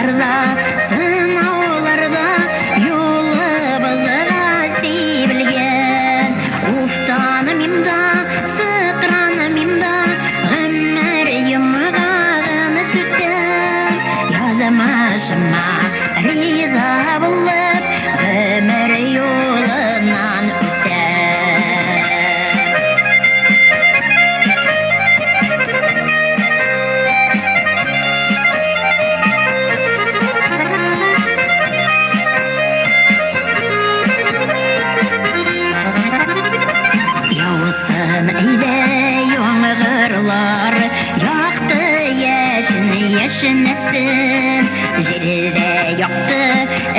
Сабырда, сынауларда Yolыбызға себілген Уфтанымымда, сықранымымда Ғымыр емғағыны сүттім Язымашыма риза болып Ғымыр yolынан Яусын әйде яңғырлар, яқты яшінесін, жерде яқты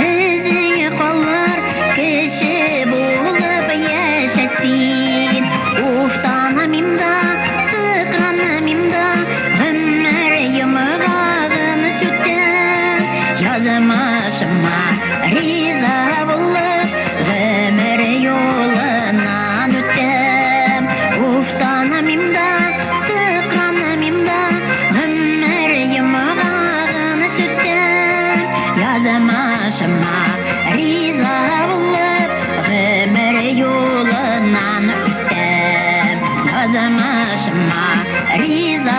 ізің қалар, кіші болып яшәсін. Уфтанымымда, сықранымымда, ғымыр емғағыны сүттім, язымашыма риза болып, ғымыр yolынан өттім. Уфтанымымда, сықранымымда, ғымыр емғағыны сүттім, язымашыма риза болып, ғымыр yolынан өттім. Язымашыма риза